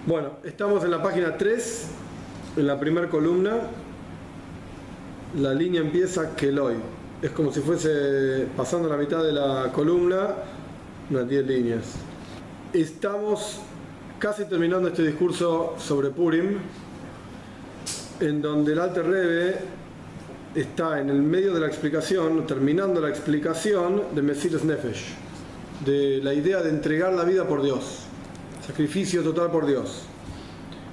Bueno, estamos en la página 3, en la primera columna. La línea empieza Keloi. Es como si fuese pasando la mitad de la columna, unas 10 líneas. Estamos casi terminando este discurso sobre Purim, en donde el Alter Rebbe está en el medio de la explicación, terminando la explicación de Mesiras Nefesh, de la idea de entregar la vida por Dios, sacrificio total por Dios,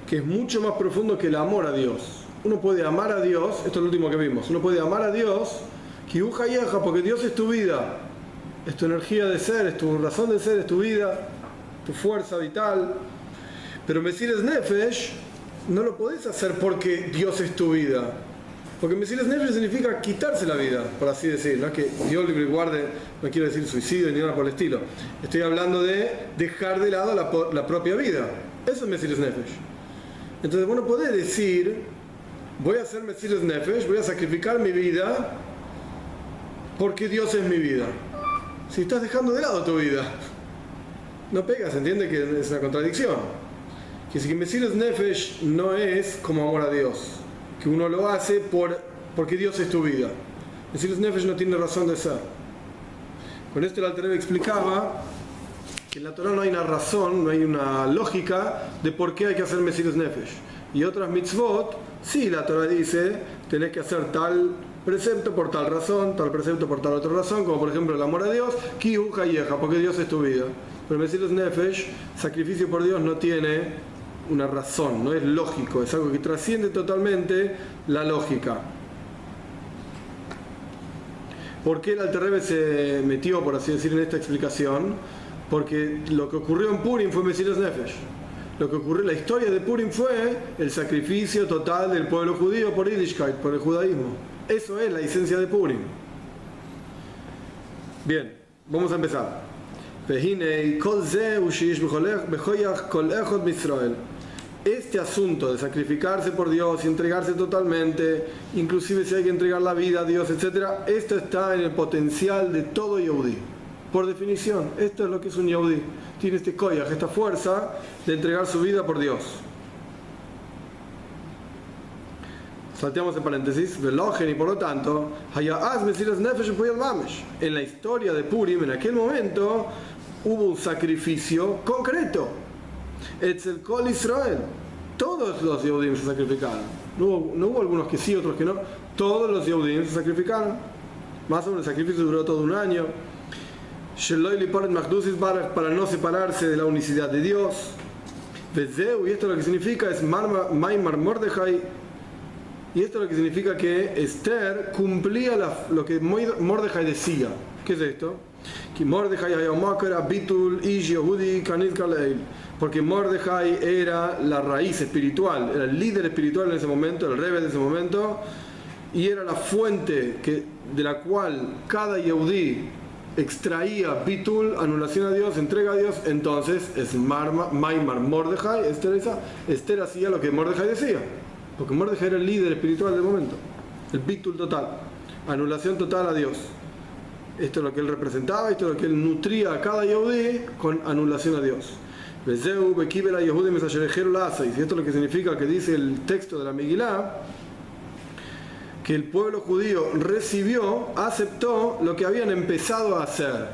que es mucho más profundo que el amor a Dios. Uno puede amar a Dios, esto es lo último que vimos, uno puede amar a Dios, porque Dios es tu vida, es tu energía de ser, es tu razón de ser, es tu vida, tu fuerza vital. Pero Mesiras Nefesh no lo podés hacer porque Dios es tu vida. Porque Mesiras Nefesh significa quitarse la vida, por así decir. No es que Dios libre y guarde, no quiero decir suicidio ni nada por el estilo. Estoy hablando de dejar de lado la propia vida. Eso es Mesiras Nefesh. Entonces vos no podés decir, voy a hacer Mesiras Nefesh, voy a sacrificar mi vida porque Dios es mi vida. Si estás dejando de lado tu vida, no pegas, entiende que es una contradicción. Que si Mesiras Nefesh no es como amor a Dios, que uno lo hace porque Dios es tu vida. Mesiras Nefesh no tiene razón de ser. Con esto el Alter Rebbe explicaba que en la Torah no hay una razón, no hay una lógica de por qué hay que hacer Mesiras Nefesh. Y otras mitzvot, sí, la Torah dice, tenés que hacer tal precepto por tal razón, tal precepto por tal otra razón, como por ejemplo el amor a Dios, Kihu Hayeja, porque Dios es tu vida. Pero Mesiras Nefesh, sacrificio por Dios, no tiene una razón, no es lógico, es algo que trasciende totalmente la lógica. ¿Por qué el Alter Rebbe se metió, por así decir, en esta explicación? Porque lo que ocurrió en Purim fue Mesiras Nefesh. Lo que ocurrió, la historia de Purim fue el sacrificio total del pueblo judío por Yiddishkeit, por el judaísmo. Eso es la esencia de Purim. Bien, vamos a empezar. Este asunto de sacrificarse por Dios y entregarse totalmente, inclusive si hay que entregar la vida a Dios, etc., esto está en el potencial de todo Yehudí. Por definición, esto es lo que es un Yehudí. Tiene este koyach, esta fuerza de entregar su vida por Dios. Salteamos el paréntesis, Velogen, y por lo tanto, en la historia de Purim, en aquel momento, hubo un sacrificio concreto. Etzel Kol Israel. Todos los Yehudim se sacrificaron. No hubo algunos que sí, otros que no. Todos los Yehudim se sacrificaron. Más o menos el sacrificio duró todo un año. Para no separarse de la unicidad de Dios. Y esto lo que significa es Maimar Mordechai. Y esto lo que significa que Esther cumplía lo que Mordechai decía. ¿Qué es esto? Que Mordechai era Bitul Ish Yehudi Kanit Kaleil. Porque Mordechai era la raíz espiritual, era el líder espiritual en ese momento, el Rebbe de ese momento, y era la fuente de la cual cada Yehudí extraía Bitul, anulación a Dios, entrega a Dios. Entonces es Maimar Mordechai, Esther hacía lo que Mordechai decía, porque Mordechai era el líder espiritual del momento, el Bitul total, anulación total a Dios. Esto es lo que él representaba, esto es lo que él nutría a cada Yehudí con anulación a Dios. Y esto es lo que significa que dice el texto de la Megilá, que el pueblo judío recibió, aceptó lo que habían empezado a hacer.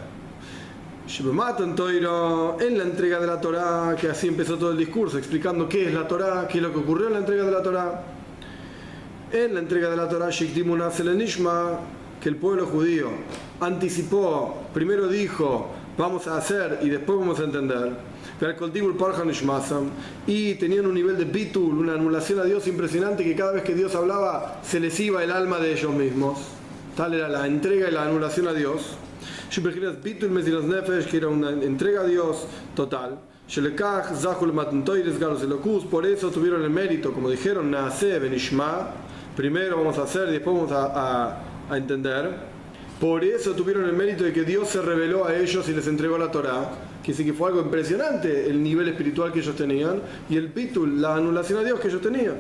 En la entrega de la Torá, que así empezó todo el discurso, explicando qué es la Torá, qué es lo que ocurrió en la entrega de la Torá. En la entrega de la Torá, que el pueblo judío anticipó, primero dijo, vamos a hacer y después vamos a entender. Y tenían un nivel de bitul, una anulación a Dios impresionante, que cada vez que Dios hablaba se les iba el alma de ellos mismos. Tal era la entrega y la anulación a Dios. Que era una entrega a Dios total. Por eso tuvieron el mérito, como dijeron, primero vamos a hacer y después vamos a entender. Por eso tuvieron el mérito de que Dios se reveló a ellos y les entregó la Torá, que sí que fue algo impresionante el nivel espiritual que ellos tenían y el bitul, la anulación a Dios que ellos tenían.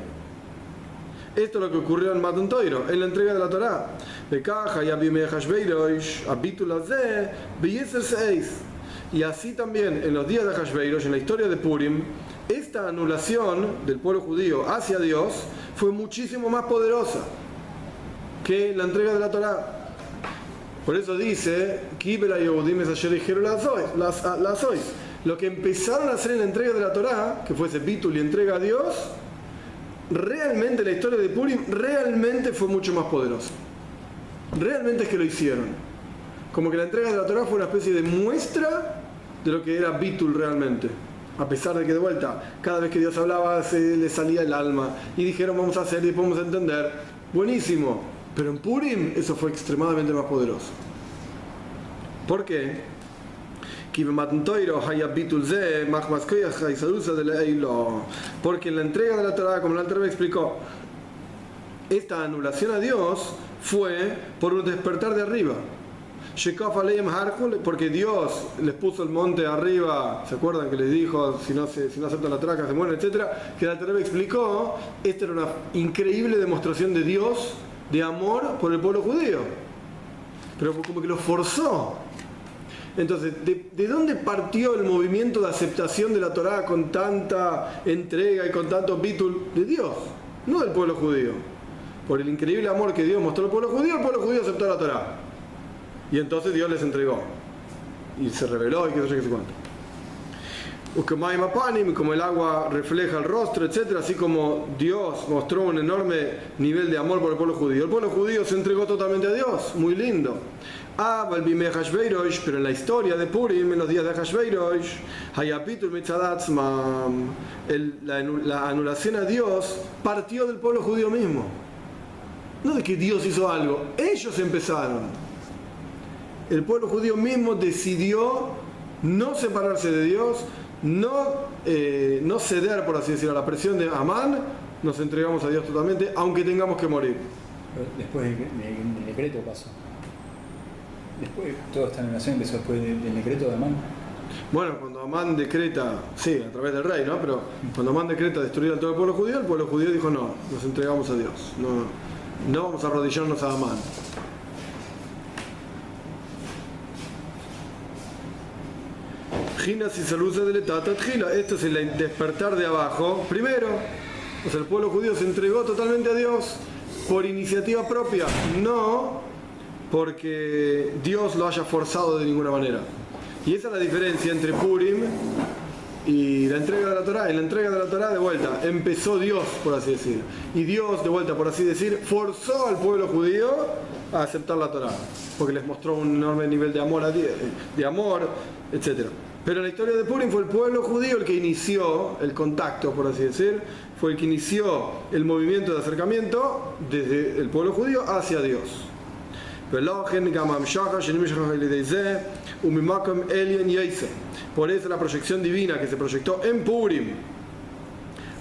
Esto es lo que ocurrió en Matan Toiro, en la entrega de la Torá. Y así también en los días de Hashveirosh, en la historia de Purim, esta anulación del pueblo judío hacia Dios fue muchísimo más poderosa que la entrega de la Torá. Por eso dice, lo que empezaron a hacer en la entrega de la Torá, que fue ese bitul y entrega a Dios, realmente la historia de Purim realmente fue mucho más poderosa. Realmente es que lo hicieron. Como que la entrega de la Torá fue una especie de muestra de lo que era bitul realmente. A pesar de que de vuelta, cada vez que Dios hablaba se le salía el alma. Y dijeron vamos a hacer y después vamos a entender. Buenísimo. Pero en Purim eso fue extremadamente más poderoso. ¿Por qué? Porque en la entrega de la Torá, como el Alter Rebbe explicó, esta anulación a Dios fue por un despertar de arriba. Porque Dios les puso el monte arriba, ¿se acuerdan que les dijo si no aceptan la traca se mueren, etcétera? Que el Alter Rebbe explicó, esta era una increíble demostración de Dios de amor por el pueblo judío, pero como que lo forzó. Entonces, ¿de dónde partió el movimiento de aceptación de la Torá con tanta entrega y con tanto bitul? De Dios, no del pueblo judío. Por el increíble amor que Dios mostró al pueblo judío, el pueblo judío aceptó la Torá. Y entonces Dios les entregó. Y se reveló y qué sé yo, qué sé cuánto. Como el agua refleja el rostro, etc. Así como Dios mostró un enorme nivel de amor por el pueblo judío se entregó totalmente a Dios. Muy lindo. Pero en la historia de Purim, en los días de Hashveirosh, la anulación a Dios partió del pueblo judío mismo. No de que Dios hizo algo, ellos empezaron. El pueblo judío mismo decidió no separarse de Dios, no ceder, por así decirlo, a la presión de Amán. Nos entregamos a Dios totalmente, aunque tengamos que morir. Pero después del decreto pasó. Después, toda esta anulación empezó después del decreto de Amán. Bueno, cuando Amán decreta, sí, a través del rey, ¿no? Pero cuando Amán decreta destruir a todo el pueblo judío dijo no, nos entregamos a Dios. No vamos a arrodillarnos a Amán. Esto es el despertar de abajo. Primero, o sea, el pueblo judío se entregó totalmente a Dios por iniciativa propia, no porque Dios lo haya forzado de ninguna manera. Y esa es la diferencia entre Purim y la entrega de la Torá. En la entrega de la Torá, de vuelta, empezó Dios, por así decir. Y Dios, de vuelta, por así decir, forzó al pueblo judío a aceptar la Torá, porque les mostró un enorme nivel de amor, etc. Pero en la historia de Purim fue el pueblo judío el que inició el contacto, por así decir, fue el que inició el movimiento de acercamiento desde el pueblo judío hacia Dios. Por eso la proyección divina que se proyectó en Purim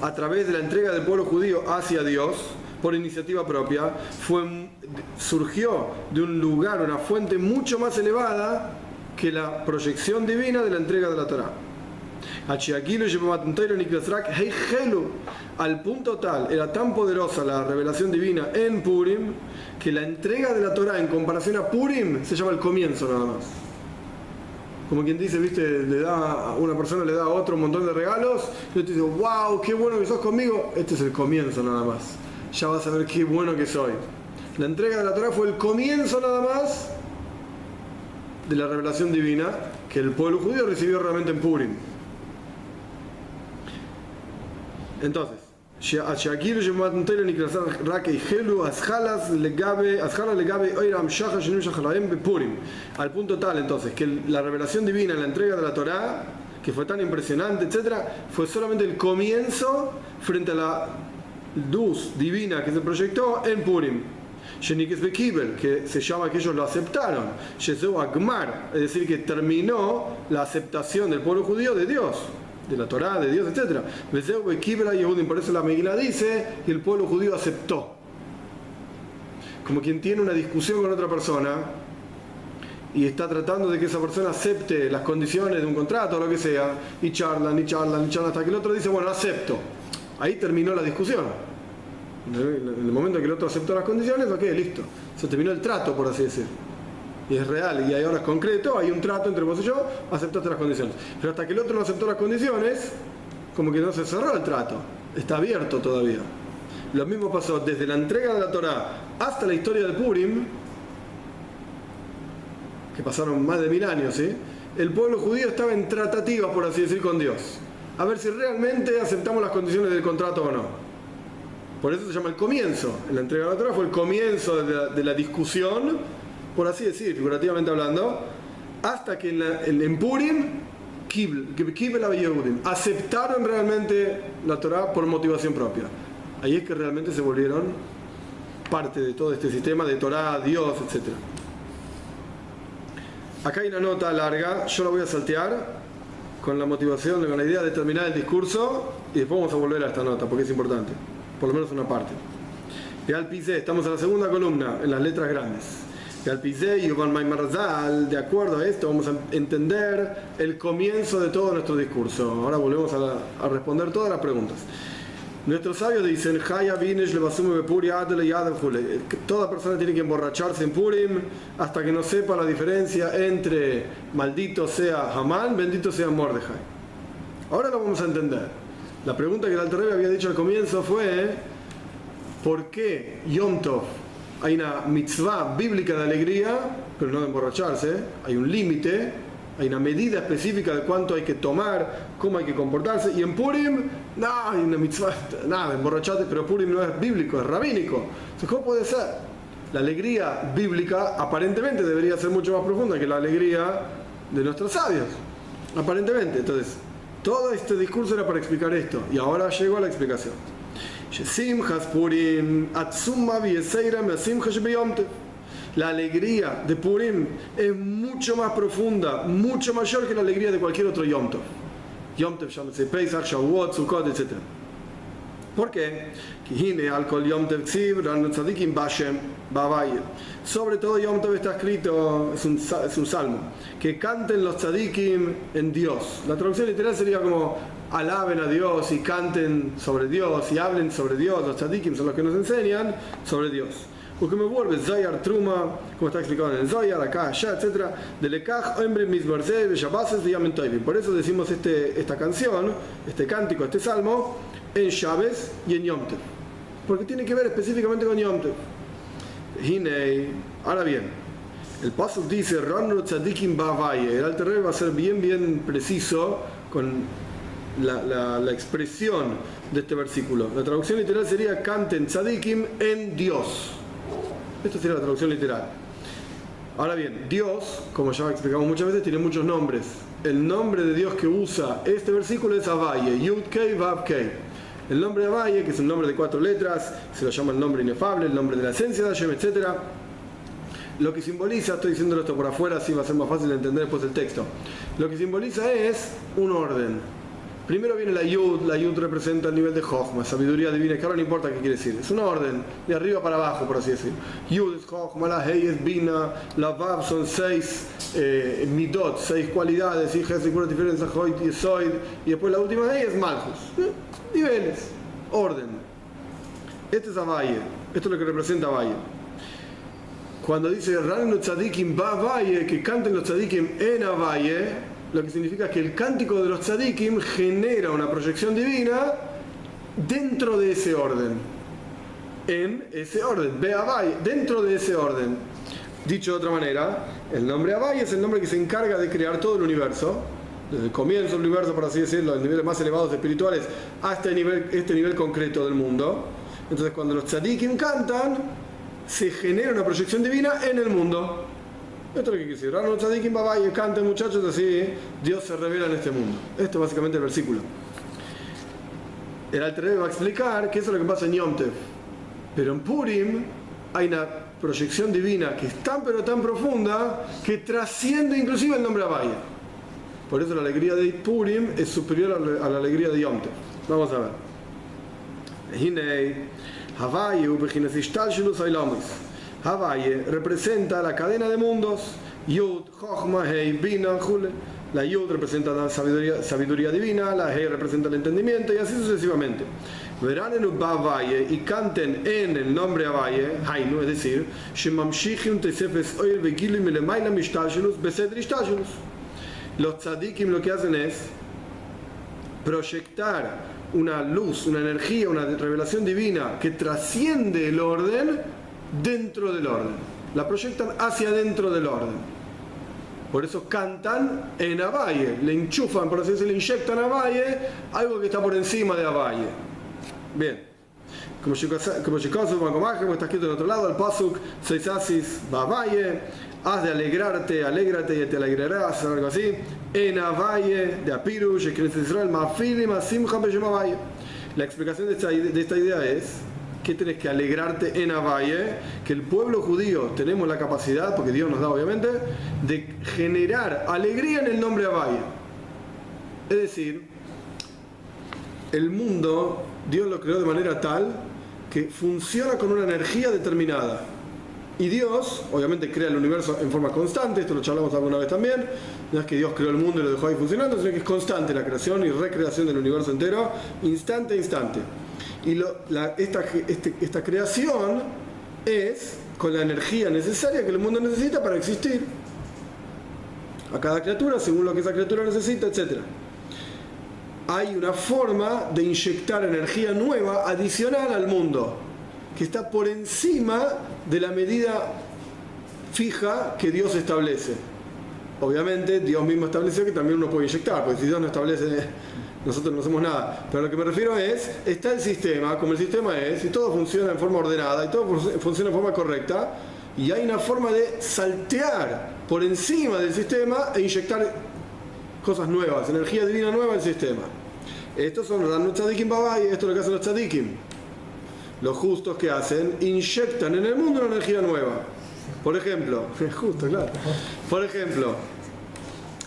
a través de la entrega del pueblo judío hacia Dios por iniciativa propia surgió de un lugar, una fuente mucho más elevada que la proyección divina de la entrega de la Torá. Al punto tal, era tan poderosa la revelación divina en Purim, que la entrega de la Torá en comparación a Purim se llama el comienzo nada más. Como quien dice, viste, a una persona le da a otro un montón de regalos, y yo te digo, wow, qué bueno que sos conmigo. Este es el comienzo nada más. Ya vas a ver qué bueno que soy. La entrega de la Torá fue el comienzo nada más de la revelación divina que el pueblo judío recibió realmente en Purim. Entonces, al punto tal entonces que la revelación divina en la entrega de la Torá, que fue tan impresionante, etcétera, fue solamente el comienzo frente a la luz divina que se proyectó en Purim, que se llama que ellos lo aceptaron, es decir, que terminó la aceptación del pueblo judío de Dios, de la Torá, de Dios, etc. Por eso la Megilá dice que el pueblo judío aceptó. Como quien tiene una discusión con otra persona y está tratando de que esa persona acepte las condiciones de un contrato o lo que sea, y charlan, hasta que el otro dice, bueno, acepto. Ahí terminó la discusión. En el momento en que el otro aceptó las condiciones, ok, listo. Se terminó el trato, por así decir. Y es real, y ahora es concreto, hay un trato entre vos y yo, aceptaste las condiciones. Pero hasta que el otro no aceptó las condiciones, como que no se cerró el trato, está abierto todavía. Lo mismo pasó desde la entrega de la Torá hasta la historia de Purim, que pasaron más de 1000 años, ¿sí? El pueblo judío estaba en tratativas, por así decir, con Dios, a ver si realmente aceptamos las condiciones del contrato o no. Por eso se llama el comienzo. En la entrega de la Torá fue el comienzo de la discusión, por así decir, figurativamente hablando, hasta que en Purim aceptaron realmente la Torá por motivación propia. Ahí es que realmente se volvieron parte de todo este sistema de Torá, Dios, etc. Acá hay una nota larga, yo la voy a saltear con la motivación, con la idea de terminar el discurso, y después vamos a volver a esta nota porque es importante, por lo menos una parte. Estamos en la segunda columna, en las letras grandes. De acuerdo a esto vamos a entender el comienzo de todo nuestro discurso. Ahora volvemos a responder todas las preguntas. Nuestros sabios dicen: toda persona tiene que emborracharse en Purim hasta que no sepa la diferencia entre maldito sea Hamán, bendito sea Mordejai. Ahora lo vamos a entender. La pregunta que el Alter Rebbe había dicho al comienzo fue: ¿por qué Yom Tov hay una mitzvah bíblica de alegría, pero no de emborracharse? Hay un límite, hay una medida específica de cuánto hay que tomar, cómo hay que comportarse, y en Purim no hay una mitzvah, nada, emborracharte, pero Purim no es bíblico, es rabínico. Entonces, ¿cómo puede ser? La alegría bíblica aparentemente debería ser mucho más profunda que la alegría de nuestros sabios, aparentemente. Entonces, todo este discurso era para explicar esto, y ahora llegó a la explicación. La alegría de Purim es mucho más profunda, mucho mayor que la alegría de cualquier otro Yom Tov. Yom Tov, llámese Pesach, Shavuot, Sukkot, etc. ¿Por qué? Sobre todo Yom Tov está escrito, es un salmo, que canten los tzadikim en Dios. La traducción literal sería como: alaben a Dios y canten sobre Dios y hablen sobre Dios. Los tzadikim son los que nos enseñan sobre Dios. Porque me vuelve Zayar Truma, como está explicado en el Zayar, acá, allá, etc. De Lekach, Ombre, Misbarze, Bellabases, de Yamen Toivim. Por eso decimos esta canción, este cántico, este salmo, en Shabbos y en Yom Tov. Porque tiene que ver específicamente con Yom Tov. Hinei. Ahora bien, el pasuk dice: Ranro Tzadikim Bavaye. El Alter Rebbe va a ser bien preciso con la expresión de este versículo. La traducción literal sería: canten Tzadikim en Dios. Esto sería la traducción literal. Ahora bien, Dios, como ya explicamos muchas veces, tiene muchos nombres. El nombre de Dios que usa este versículo es Avaye, Yud Kei Vav Kei. El nombre de Avaye, que es un nombre de 4 letras, se lo llama el nombre inefable, el nombre de la esencia de Hashem, etc. Lo que simboliza, estoy diciéndolo esto por afuera, así va a ser más fácil de entender después el texto. Lo que simboliza es un orden. Primero viene la Yud representa el nivel de Jochma, sabiduría divina, que ahora no importa qué quiere decir, es una orden, de arriba para abajo, por así decir. Yud es Jochma, la Hei es Bina, la Vav son 6 midot, 6 cualidades, y Jes y pura diferencia, Hoit y Soid, y después la última Hei es Malchus. Niveles, orden. Este es Avaye, esto es lo que representa Avaye. Cuando dice Ranu Tzadikim Ba Avaye, que canten los Tzadikim en Avaye, lo que significa que el cántico de los tzadikim genera una proyección divina dentro de ese orden. En ese orden. Ve Avay, dentro de ese orden. Dicho de otra manera, el nombre Avay es el nombre que se encarga de crear todo el universo, desde el comienzo del universo, por así decirlo, los niveles más elevados espirituales, hasta este nivel concreto del mundo. Entonces, cuando los tzadikim cantan, se genera una proyección divina en el mundo. Esto es lo que quiere decir. Rano Tzadikim Babaye, canten muchachos, así Dios se revela en este mundo. Esto es básicamente el versículo. El Alter Rebbe va a explicar que eso es lo que pasa en Yom Tov. Pero en Purim hay una proyección divina que es tan pero tan profunda que trasciende inclusive el nombre Abaye. Por eso la alegría de Purim es superior a la alegría de Yom Tov. Vamos a ver. Hinei Havaye ubechinas ishtalshelus hailamis. Havaye representa la cadena de mundos. Yud, Chochma, Hei, Bina, Jule. La Yud representa la sabiduría divina, la Hei representa el entendimiento, y así sucesivamente. Verán en Havaye y canten en el nombre Havaye, Hainu, es decir, Shemamshichim Tesefes Oil Vegilim Elemaila Mishtashelus Besedri Shtashelus. Los tzadikim lo que hacen es proyectar una luz, una energía, una revelación divina que trasciende el orden dentro del orden. La proyectan hacia dentro del orden. Por eso cantan en Abaye, le enchufan, por así decirlo, le inyectan a Abaye algo que está por encima de Abaye. Bien. Como está escrito en otro lado, el pasuk Seisasis Babaye, has de alegrarte, alégrate y te alegrarás, algo así. En Abaye de Apirush, que en Israel, Mafilim, Asimcha, Beshem Abaye. La explicación de esta idea es que tenés que alegrarte en Abaye, que el pueblo judío tenemos la capacidad, porque Dios nos da obviamente, de generar alegría en el nombre Abaye. Es decir, el mundo Dios lo creó de manera tal que funciona con una energía determinada. Y Dios, obviamente, crea el universo en forma constante, esto lo charlamos alguna vez también. No es que Dios creó el mundo y lo dejó ahí funcionando, sino que es constante la creación y recreación del universo entero, instante a instante. Y esta creación es con la energía necesaria que el mundo necesita para existir. A cada criatura, según lo que esa criatura necesita, etc. Hay una forma de inyectar energía nueva, adicional al mundo, que está por encima de la medida fija que Dios establece. Obviamente, Dios mismo estableció que también uno puede inyectar, porque si Dios no establece, nosotros no hacemos nada. Pero a lo que me refiero es, está el sistema, como el sistema es, y todo funciona en forma ordenada, y todo funciona en forma correcta, y hay una forma de saltear por encima del sistema e inyectar cosas nuevas, energía divina nueva al sistema. Estos son los tzadikim babay, esto es lo que hacen los tzadikim. Los justos que hacen, inyectan en el mundo una energía nueva. Por ejemplo, justo, claro. Por ejemplo,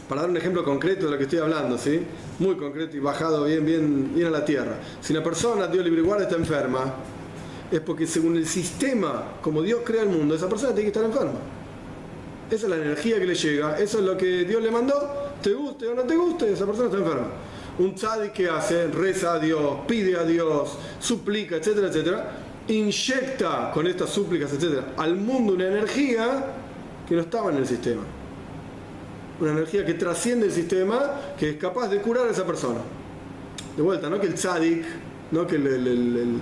para dar un ejemplo concreto de lo que estoy hablando, ¿sí? Muy concreto y bajado bien a la tierra. Si una persona, Dios libre y guarda, está enferma, es porque según el sistema, como Dios crea el mundo, esa persona tiene que estar enferma. Esa es la energía que le llega, eso es lo que Dios le mandó, te guste o no te guste, esa persona está enferma. Un tzadik que hace, reza a Dios, pide a Dios, suplica, etcétera, etcétera, inyecta con estas súplicas, etcétera, al mundo una energía que no estaba en el sistema. Una energía que trasciende el sistema, que es capaz de curar a esa persona. De vuelta, no que el tzadik, no que el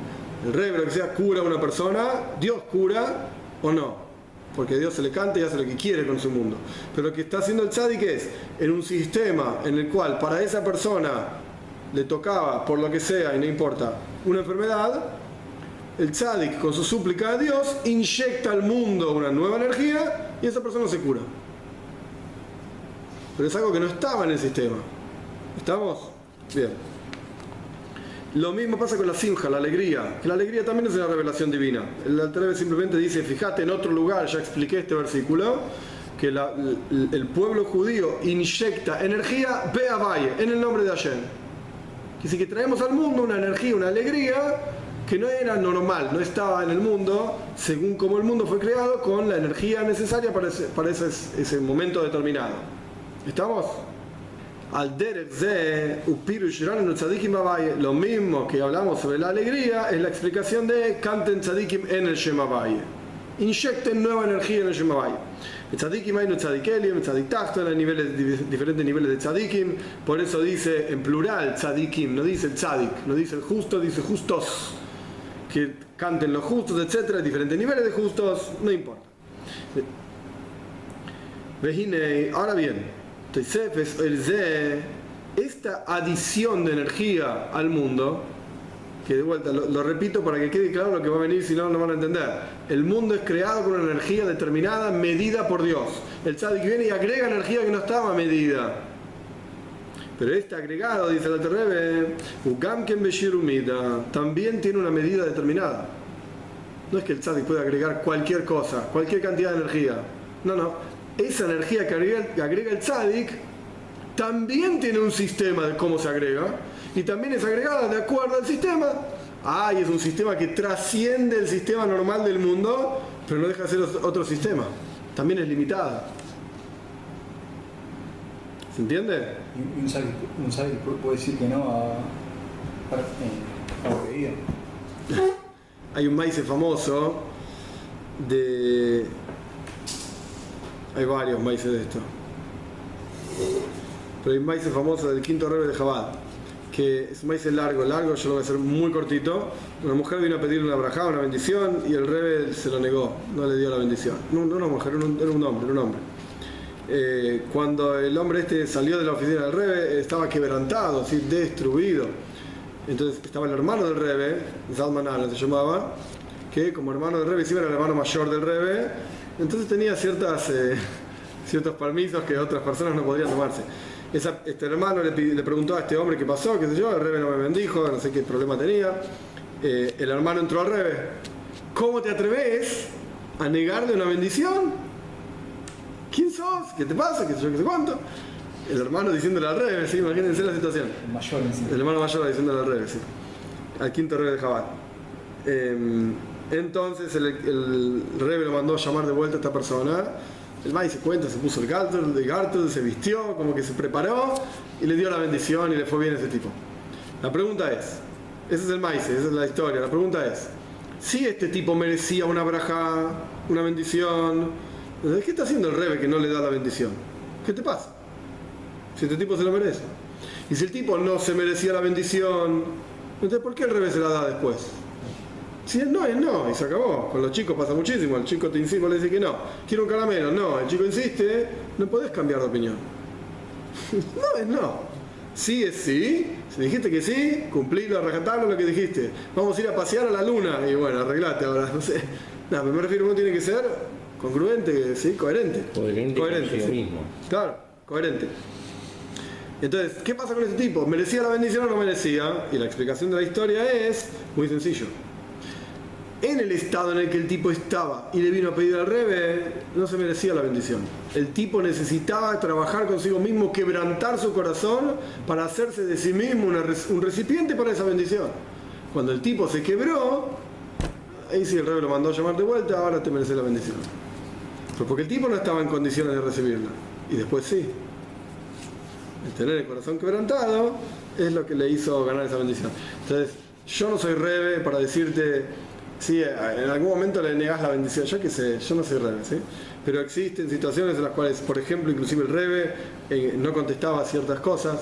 rebe, lo que sea, cura a una persona, Dios cura o no. Porque Dios se le canta y hace lo que quiere con su mundo. Pero lo que está haciendo el tzadik es, en un sistema en el cual para esa persona le tocaba, por lo que sea, y no importa, una enfermedad, el tzadik con su súplica a Dios inyecta al mundo una nueva energía y esa persona se cura. Pero es algo que no estaba en el sistema. ¿Estamos? Bien. Lo mismo pasa con la simja, la alegría. Que la alegría también es una revelación divina. El Alter Rebbe simplemente dice, fíjate, en otro lugar, ya expliqué este versículo, que el pueblo judío inyecta energía be'avaye, en el nombre de Hashem. Quiere decir que traemos al mundo una energía, una alegría que no era normal, no estaba en el mundo, según como el mundo fue creado, con la energía necesaria para ese momento determinado. ¿Estamos? Al derech ze upirush ranu tzadikim babaye, lo mismo que hablamos sobre la alegría es la explicación de canten tzadikim en el Shem Abaye, inyecten nueva energía en el Shem Abaye. El tzadikim hay no tzadikelim, el tzadik tachton, hay diferentes niveles de tzadikim, por eso dice en plural tzadikim, no dice el tzadik, no dice el justo, dice justos, que canten los justos, etcétera, diferentes niveles de justos, no importa. Vejine, ahora bien, esta adición de energía al mundo, que de vuelta lo repito para que quede claro lo que va a venir, si no, no van a entender. El mundo es creado con una energía determinada, medida por Dios. El tzadik viene y agrega energía que no estaba medida. Pero este agregado, dice el Alter Rebbe, también tiene una medida determinada. No es que el tzadik pueda agregar cualquier cosa, cualquier cantidad de energía. No. Esa energía que agrega el tzadik también tiene un sistema de cómo se agrega y también es agregada de acuerdo al sistema. Y es un sistema que trasciende el sistema normal del mundo, pero no deja de ser otro sistema. También es limitada. ¿Se entiende? Un tzadik puede decir que no a pedido. Hay un maíz famoso de... Hay varios maíces de esto. Pero hay un maíz famoso del quinto Rebbe de Chabad. que es un maíz largo, yo lo voy a hacer muy cortito. Una mujer vino a pedirle una brajá, una bendición, y el Rebbe se lo negó, no le dio la bendición. No una mujer, era un hombre. Cuando el hombre este salió de la oficina del Rebbe, estaba quebrantado, así, destruido. Entonces estaba el hermano del Rebbe, Zalman Alan se llamaba, que como hermano del Rebbe, encima era el hermano mayor del Rebbe, entonces tenía ciertos permisos que otras personas no podrían tomarse. Este hermano le preguntó a este hombre qué pasó, qué sé yo, el Rebbe no me bendijo, no sé qué problema tenía. El hermano entró al Rebbe. ¿Cómo te atreves a negarle una bendición? ¿Quién sos? ¿Qué te pasa? ¿Qué sé yo, qué sé cuánto? El hermano diciéndole al Rebbe, ¿sí? Imagínense la situación. El mayor en sí. El hermano mayor diciéndole al Rebbe, sí. Al quinto Rebbe de Chabad. Entonces el Rebbe lo mandó a llamar de vuelta a esta persona. El maíz se cuenta, se puso el gartel, se vistió, como que se preparó y le dio la bendición y le fue bien a ese tipo. La pregunta es, ese es el maíz, esa es la historia. La pregunta es, si este tipo merecía una brajá, una bendición, ¿qué está haciendo el Rebbe que no le da la bendición? ¿Qué te pasa? Si este tipo se lo merece. Y si el tipo no se merecía la bendición, entonces ¿por qué el Rebbe se la da después? Si es no, y se acabó. Con los chicos pasa muchísimo, el chico te insiste, le dice que no. Quiero un caramelo, no, el chico insiste, no podés cambiar de opinión. No es no. Sí es sí, si dijiste que sí, cumplilo, arrajatarlo lo que dijiste. Vamos a ir a pasear a la luna, y bueno, arreglate ahora, no sé. No, me refiero, uno tiene que ser congruente, ¿sí? Coherente Coherente sí. mismo. Claro, coherente. Entonces, ¿qué pasa con este tipo? ¿Merecía la bendición o no merecía? Y la explicación de la historia es muy sencillo. En el estado en el que el tipo estaba y le vino a pedir al Rebbe, no se merecía la bendición. El tipo necesitaba trabajar consigo mismo, quebrantar su corazón para hacerse de sí mismo un recipiente para esa bendición. Cuando el tipo se quebró, ahí sí el Rebbe lo mandó a llamar de vuelta, ahora te mereces la bendición. Pero porque el tipo no estaba en condiciones de recibirla. Y después sí. El tener el corazón quebrantado es lo que le hizo ganar esa bendición. Entonces, yo no soy Rebbe para decirte, sí, en algún momento le negás la bendición, yo qué sé, yo no soy Rebbe, ¿sí? Pero existen situaciones en las cuales, por ejemplo, inclusive el Rebbe no contestaba ciertas cosas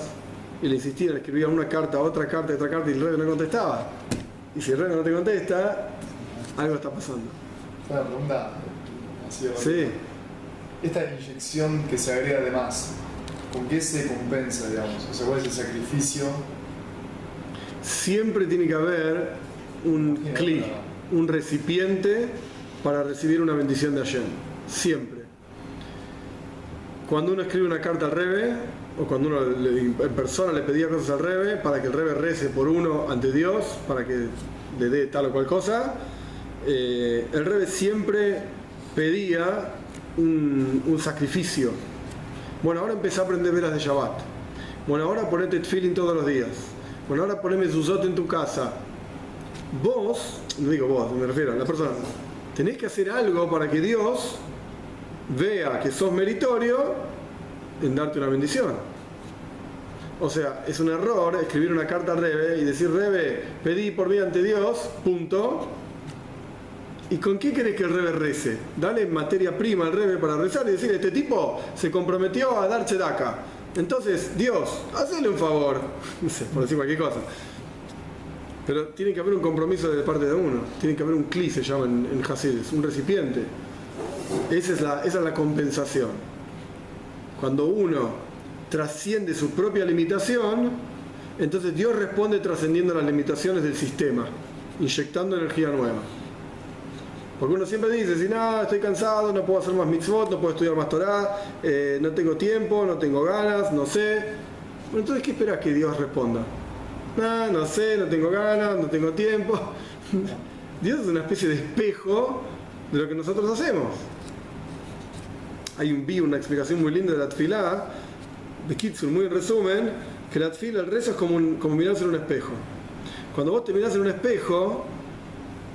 y le insistía, le escribía una carta, otra carta y el Rebbe no contestaba. Y si el Rebbe no te contesta, algo está pasando. Una pregunta así de Sí. Esta inyección que se agrega de más, ¿con qué se compensa, digamos? O sea, ¿cuál es el sacrificio? Siempre tiene que haber un cli, un recipiente para recibir una bendición de Hashem. Siempre. Cuando uno escribe una carta al Rebbe, o cuando uno en persona le pedía cosas al Rebbe, para que el Rebbe rece por uno ante Dios, para que le dé tal o cual cosa, el Rebbe siempre pedía un sacrificio. Bueno, ahora empecé a aprender velas de Shabbat. Bueno, ahora ponete tefilín todos los días. Bueno, ahora poneme zuzot en tu casa. Vos, no digo vos, me refiero a la persona, tenés que hacer algo para que Dios vea que sos meritorio en darte una bendición. O sea, es un error escribir una carta al Rebbe y decir, Rebbe, pedí por mí ante Dios, punto. ¿Y con qué querés que el Rebbe rece? Dale materia prima al Rebbe para rezar y decir, este tipo se comprometió a dar tzedaka. Entonces, Dios, hacele un favor. No sé, por decir cualquier cosa. Pero tiene que haber un compromiso de parte de uno. Tiene que haber un kli, se llama en Hasidus, un recipiente. Esa es la compensación. Cuando uno trasciende su propia limitación, entonces Dios responde trascendiendo las limitaciones del sistema, inyectando energía nueva. Porque uno siempre dice, si no, estoy cansado, no puedo hacer más mitzvot, no puedo estudiar más Torah, no tengo tiempo, no tengo ganas, no sé. Bueno, entonces, ¿qué esperas que Dios responda? No sé, no tengo ganas, no tengo tiempo. Dios es una especie de espejo de lo que nosotros hacemos. Vi una explicación muy linda de la tefilá, de Kitzur, muy en resumen, que la tefilá, el rezo es como mirarse en un espejo. Cuando vos te mirás en un espejo,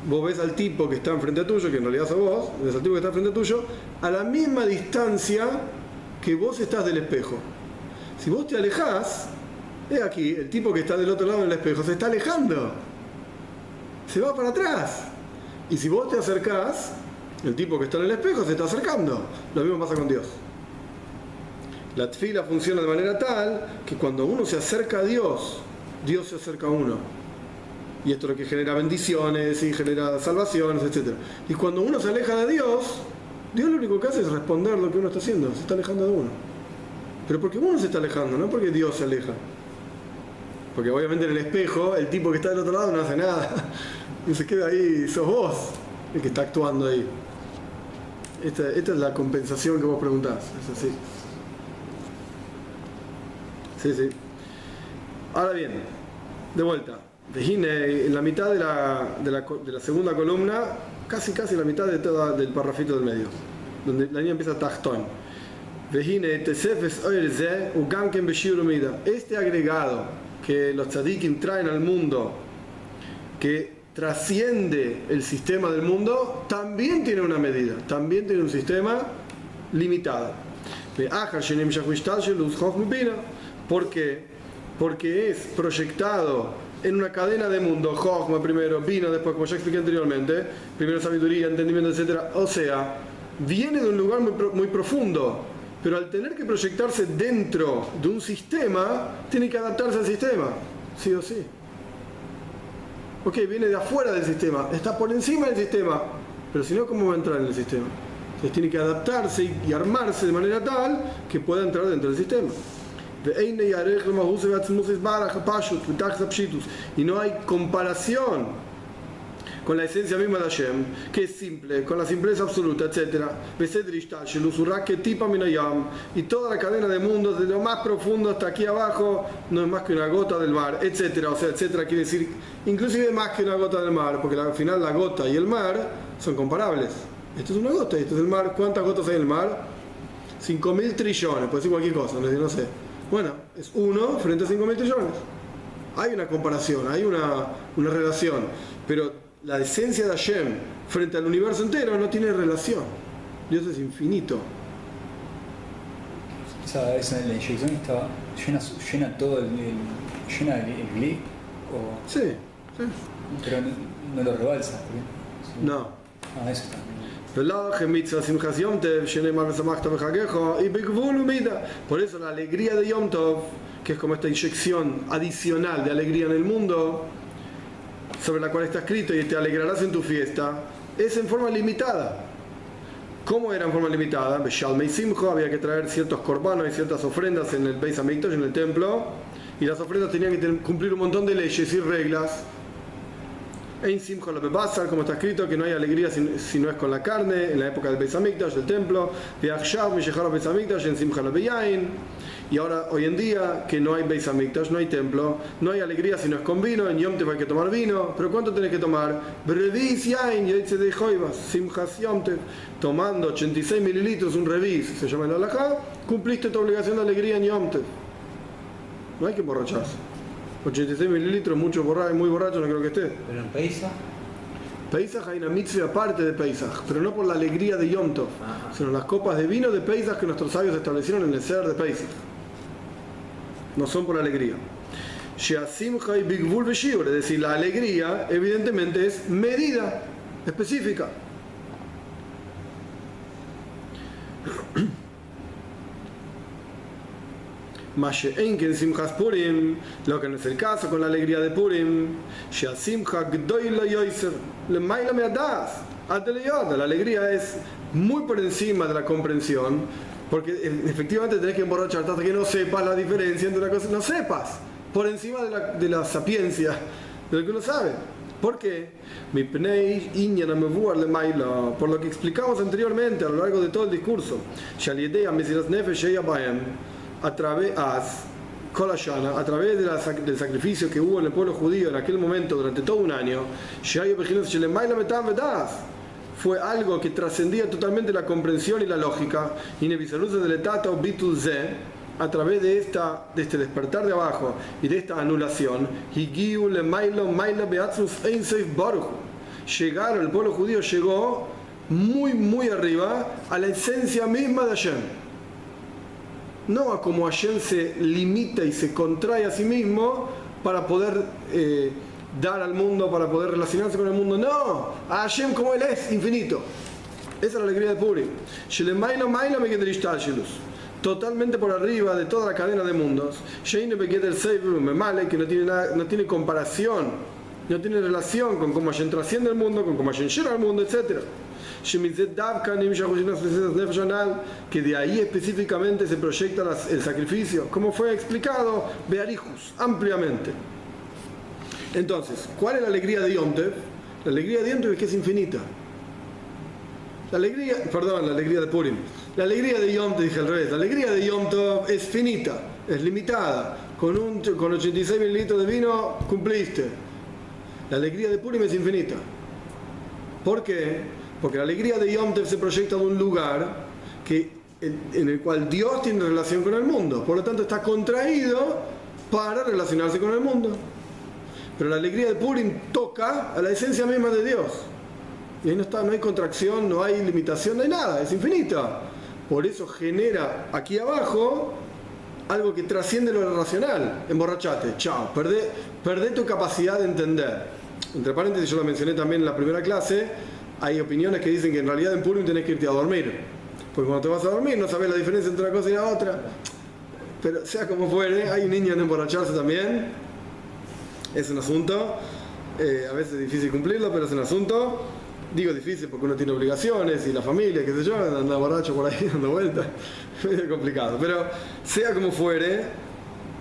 vos ves al tipo que está enfrente tuyo, que en realidad sos vos, ves al tipo que está enfrente tuyo, a la misma distancia que vos estás del espejo. Si vos te alejás, aquí, el tipo que está del otro lado del espejo se está alejando, se va para atrás. Y si vos te acercás, el tipo que está en el espejo se está acercando. Lo mismo pasa con Dios. La tefila funciona de manera tal que cuando uno se acerca a Dios Dios se acerca a uno. Y esto es lo que genera bendiciones y genera salvaciones, etc. Y cuando uno se aleja de Dios, Dios lo único que hace es responder lo que uno está haciendo, se está alejando de uno. Pero porque uno se está alejando, no porque Dios se aleja. Porque obviamente en el espejo, el tipo que está del otro lado no hace nada. Y se queda ahí, sos vos el que está actuando ahí. Esta es la compensación que vos preguntás, es así. Sí, sí. Ahora bien, de vuelta. En la mitad de la segunda columna, casi la mitad de del parrafito del medio, donde la línea empieza tachtón. Este agregado que los tzadikim traen al mundo, que trasciende el sistema del mundo, también tiene una medida, también tiene un sistema limitado. ¿Por qué? Porque es proyectado en una cadena de mundo, Jochma primero, vino después, como ya expliqué anteriormente, primero sabiduría, entendimiento, etc. O sea, viene de un lugar muy profundo, pero al tener que proyectarse dentro de un sistema, tiene que adaptarse al sistema, sí o sí. Ok, viene de afuera del sistema, está por encima del sistema, pero si no, ¿cómo va a entrar en el sistema? Entonces tiene que adaptarse y armarse de manera tal que pueda entrar dentro del sistema. Y no hay comparación con la esencia misma de Hashem, que es simple, con la simpleza absoluta, etc. Y toda la cadena de mundos, de lo más profundo hasta aquí abajo, no es más que una gota del mar, etc. O sea, etc. quiere decir inclusive más que una gota del mar, porque al final la gota y el mar son comparables. Esto es una gota y esto es el mar. ¿Cuántas gotas hay en el mar? 5.000 trillones, puede decir cualquier cosa, no sé. Bueno, es 1 frente a 5.000 trillones. Hay una comparación, hay una relación, pero la esencia de Hashem frente al universo entero no tiene relación. Dios es infinito. La inyección estaba llena todo llena el gli, o... Sí. Pero no lo rebalsa. No. Eso está. Por eso la alegría de Yom Tov, que es como esta inyección adicional de alegría en el mundo, sobre la cual está escrito y te alegrarás en tu fiesta, es en forma limitada. ¿Cómo era en forma limitada? Había que traer ciertos corbanos y ciertas ofrendas en el Beis Hamikdash, en el templo, y las ofrendas tenían que cumplir un montón de leyes y reglas. En Simcha lo Bebasar, como está escrito, que no hay alegría si no es con la carne, en la época del Beis Hamikdash, del templo, de Achshav, Mishechar Beis Hamikdash, en Simcha lo Beyain. Y ahora, hoy en día, que no hay Beis Hamikdash, no hay templo, no hay alegría si no es con vino, en Yom Tov hay que tomar vino, pero ¿cuánto tenés que tomar? Brevis Yain, Yaitze de Joivas, Simchas Yom Tov, tomando 86 mililitros, un revis, se llama el halajá, cumpliste tu obligación de alegría en Yom Tov. No hay que emborracharse. 86 mililitros, muy borracho, no creo que esté. ¿Pero en Pesach? Pesach hay una mitzvah aparte de Pesach, pero no por la alegría de Yom Tov, sino las copas de vino de Pesach que nuestros sabios establecieron en el Seder de Pesach. No son por alegría. Es decir, la alegría evidentemente es medida específica. Lo que no es el caso con la alegría de Purim, la alegría es muy por encima de la comprensión, porque efectivamente tenés que emborracharte hasta que no sepas la diferencia entre una cosa, no sepas, por encima de la sapiencia de lo que uno sabe. ¿Por qué? Por lo que explicamos anteriormente a lo largo de todo el discurso, a través del sacrificio que hubo en el pueblo judío en aquel momento durante todo un año, fue algo que trascendía totalmente la comprensión y la lógica, a través de este despertar de abajo y de esta anulación, el pueblo judío llegó muy arriba a la esencia misma de Hashem. No a como Hashem se limita y se contrae a sí mismo para poder dar al mundo, para poder relacionarse con el mundo. No, a Hashem como Él es, infinito. Esa es la alegría de Purim. totalmente por arriba de toda la cadena de mundos, que no tiene comparación, no tiene relación con cómo Hashem trasciende el mundo, con cómo Hashem llega al mundo, etc. Que de ahí específicamente se proyecta el sacrificio, como fue explicado Bearijus ampliamente. Entonces, ¿cuál es la alegría de Yom Tov? La alegría de Yom Tov es que es infinita. La alegría de Purim. La alegría de Yom Tov, dije al revés, la alegría de Yom Tov es finita, es limitada. Con 86 mililitros de vino cumpliste. La alegría de Purim es infinita. ¿Por qué? Porque la alegría de Yom Tov se proyecta de un lugar en el cual Dios tiene relación con el mundo. Por lo tanto, está contraído para relacionarse con el mundo. Pero la alegría de Purim toca a la esencia misma de Dios. Y ahí no hay contracción, no hay limitación, no hay nada, es infinita. Por eso genera aquí abajo algo que trasciende lo racional. Emborrachate, chao, perdé tu capacidad de entender. Entre paréntesis, yo lo mencioné también en la primera clase, hay opiniones que dicen que en realidad en Purim tenés que irte a dormir. Porque cuando te vas a dormir no sabes la diferencia entre una cosa y la otra. Pero sea como fuere, hay un niño en emborracharse también. Es un asunto, a veces es difícil cumplirlo, pero es un asunto, digo difícil porque uno tiene obligaciones y la familia, qué sé yo, anda borracho por ahí dando vueltas, es complicado. Pero sea como fuere,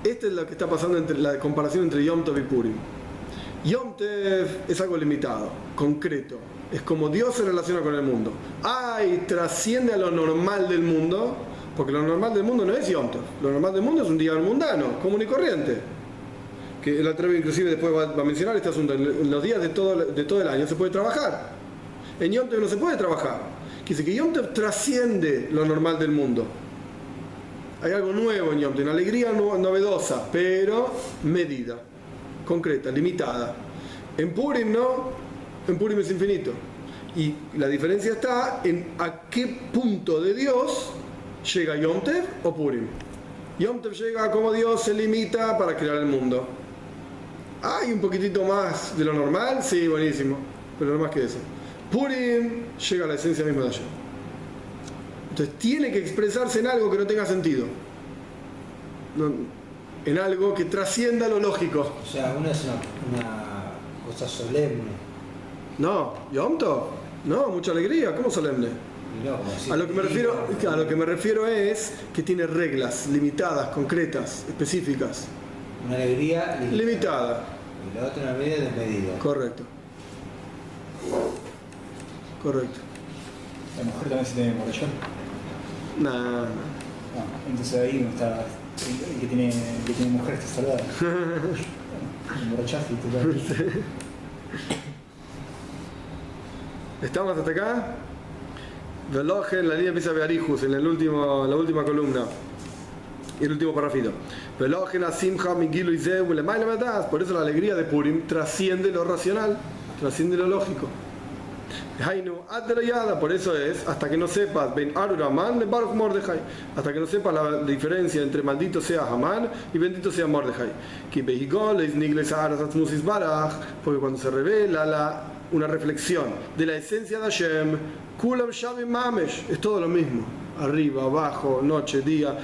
esta es lo que está pasando entre la comparación entre Yom Tov y Purim. Yom Tov es algo limitado, concreto, es como Dios se relaciona con el mundo. Trasciende a lo normal del mundo, porque lo normal del mundo no es Yom Tov, lo normal del mundo es un día mundano, común y corriente. Que el Alter Rebbe inclusive después va a mencionar este asunto, en los días de todo el año se puede trabajar, en Yom Tov no se puede trabajar, quiere decir que Yom Tov trasciende lo normal del mundo, hay algo nuevo en Yom Tov, una alegría novedosa, pero medida, concreta, limitada. En Purim no, en Purim es infinito, y la diferencia está en a qué punto de Dios llega Yom Tov o Purim. Yom Tov llega a cómo Dios se limita para crear el mundo. ¿Hay un poquitito más de lo normal? Sí, buenísimo, pero no más que eso. Purim llega a la esencia misma de Hashem. Entonces tiene que expresarse en algo que no tenga sentido, en algo que trascienda lo lógico. O sea, una es una cosa solemne. No, Yom Tov, no, mucha alegría, ¿cómo solemne? No, a lo que me refiero es que tiene reglas limitadas, concretas, específicas. Una alegría limitada. Y la otra una alegría desmedida. Correcto. ¿La mujer también se tiene que emborrachar? No. Entonces ahí no está. El que tiene mujer está salvado. Emborrachaste y te ¿Estamos hasta acá? Velojen, la línea empieza Bearijus en la última columna y el último parrafito. Velojen asimcha migilu izeu lemayla medas. Por eso la alegría de Purim trasciende lo racional, trasciende lo lógico. Por eso es hasta que no sepas hasta que no sepas la diferencia entre maldito sea Hamán y bendito sea Mordejai. Porque cuando se revela una reflexión de la esencia de Hashem, Kulam Shavim Mamesh, es todo lo mismo, arriba, abajo, noche, día,